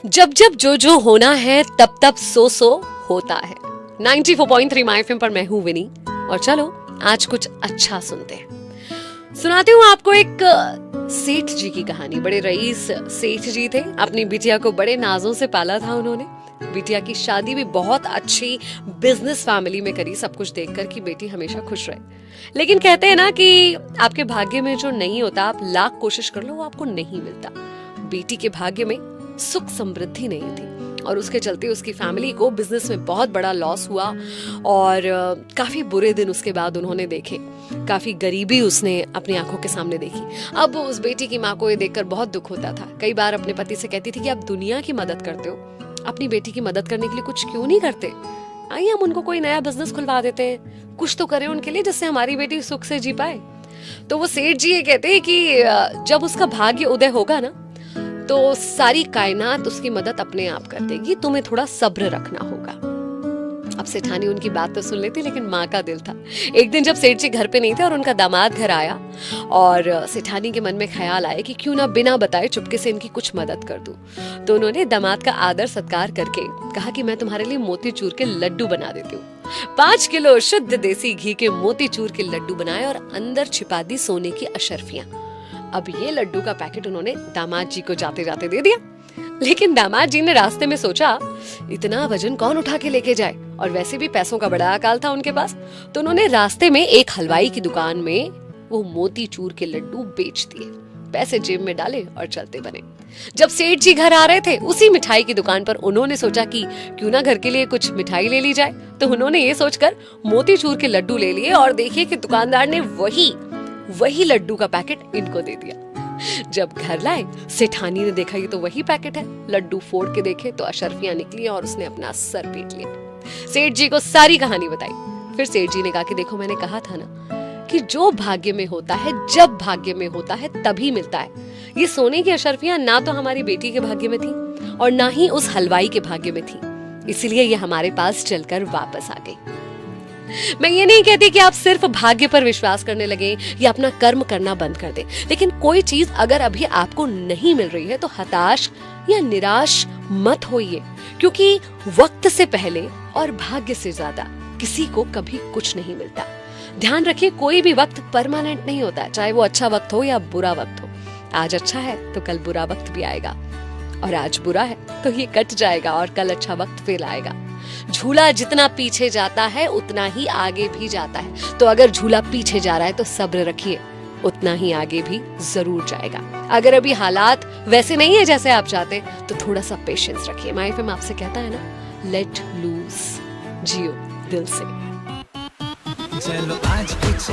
जब जब जो जो होना है तब तब सो सो होता है। 94.3 माय एफएम पर मैं हूं विनी और चलो आज कुछ अच्छा सुनते हैं। सुनाती हूँ आपको एक सेठ जी की कहानी। बड़े रईस सेठ जी थे, अपनी बिटिया को बड़े नाजों से पाला था उन्होंने। बिटिया की शादी भी बहुत अच्छी बिजनेस फैमिली में करी, सब कुछ देखकर कि बेटी हमेशा खुश रहे। लेकिन कहते हैं ना कि आपके भाग्य में जो नहीं होता, आप लाख कोशिश कर लो वो आपको नहीं मिलता। बेटी के भाग्य में सुख समृद्धि नहीं थी और उसके चलते उसकी फैमिली को बिजनेस में बहुत बड़ा लॉस हुआ और काफी बुरे दिन उसके बाद उन्होंने देखे। काफी गरीबी उसने अपनी आंखों के सामने देखी। अब उस बेटी की माँ को ये देखकर बहुत दुख होता था। कई बार अपने पति से कहती थी कि आप दुनिया की मदद करते हो, अपनी बेटी की मदद करने के लिए कुछ क्यों नहीं करते? आइए हम उनको कोई नया बिजनेस खुलवा देते हैं, कुछ तो करें उनके लिए जिससे हमारी बेटी सुख से जी पाए। तो वो सेठ जी ये कहते हैं कि जब उसका भाग्य उदय होगा ना तो सारी कायनात उसकी मदद अपने आप कर देगी, तुम्हें थोड़ा सब्र रखना होगा। अब सेठानी उनकी बात तो सुन लेती, लेकिन माँ का दिल था। एक दिन जब सेठ जी घर पे नहीं थे और उनका दामाद घर आया और सेठानी के मन में ख्याल आया कि क्यों ना बिना बताए चुपके से इनकी कुछ मदद कर दूं। तो उन्होंने दामाद का आदर सत्कार करके कहा कि मैं तुम्हारे लिए मोतीचूर के लड्डू बना देती हूँ। 5 किलो शुद्ध देसी घी के मोतीचूर के लड्डू बनाए और अंदर छिपा दी सोने की अशर्फियां। अब ये लड्डू का पैकेट उन्होंने दामाद जी को जाते जाते दे दिया। लेकिन दामाद जी ने रास्ते में सोचा इतना वजन कौन उठा के लेके जाए, और वैसे भी पैसों का बड़ा अकाल था उनके पास। तो उन्होंने रास्ते में एक हलवाई की दुकान में वो मोतीचूर के लड्डू बेच दिए, पैसे जेब में डाले और चलते बने। जब सेठ जी घर आ रहे थे उसी मिठाई की दुकान पर उन्होंने सोचा कि क्यों ना घर के लिए कुछ मिठाई ले ली जाए। तो उन्होंने ये सोचकर मोतीचूर के लड्डू ले लिए और देखिए कि दुकानदार ने वही लड्डू का पैकेट इनको दे दिया। जब घर लाए सेठानी ने देखा ये तो वही पैकेट है। लड्डू फोड़ के देखे तो अशर्फियां निकली और उसने अपना सर पीट लिया। सेठ जी को सारी कहानी बताई। फिर सेठ जी ने कहा कि देखो मैंने कहा था ना कि जो भाग्य में होता है, जब भाग्य में होता है तभी मिलता है। ये सोने की अशर्फियां ना तो हमारी बेटी के भाग्य में थी और ना ही उस हलवाई के भाग्य में थी, इसलिए ये हमारे पास चलकर वापस आ गई। मैं ये नहीं कहती कि आप सिर्फ भाग्य पर विश्वास करने लगे या अपना कर्म करना बंद कर दें, लेकिन कोई चीज अगर अभी आपको नहीं मिल रही है तो हताश या निराश मत होइए, क्योंकि वक्त से पहले और भाग्य से ज्यादा किसी को कभी कुछ नहीं मिलता। ध्यान रखिए, कोई भी वक्त परमानेंट नहीं होता, चाहे वो अच्छा वक्त हो या बुरा वक्त हो। आज अच्छा है तो कल बुरा वक्त भी आएगा, और आज बुरा है तो ये कट जाएगा और कल अच्छा वक्त फिर आएगा। झूला जितना पीछे जाता है उतना ही आगे भी जाता है। तो अगर झूला पीछे जा रहा है तो सब्र रखिए, उतना ही आगे भी जरूर जाएगा। अगर अभी हालात वैसे नहीं है जैसे आप चाहते तो थोड़ा सा पेशेंस रखिए। माय एफएम आपसे कहता है ना, लेट लूज, जियो दिल से। चलो आज कुछ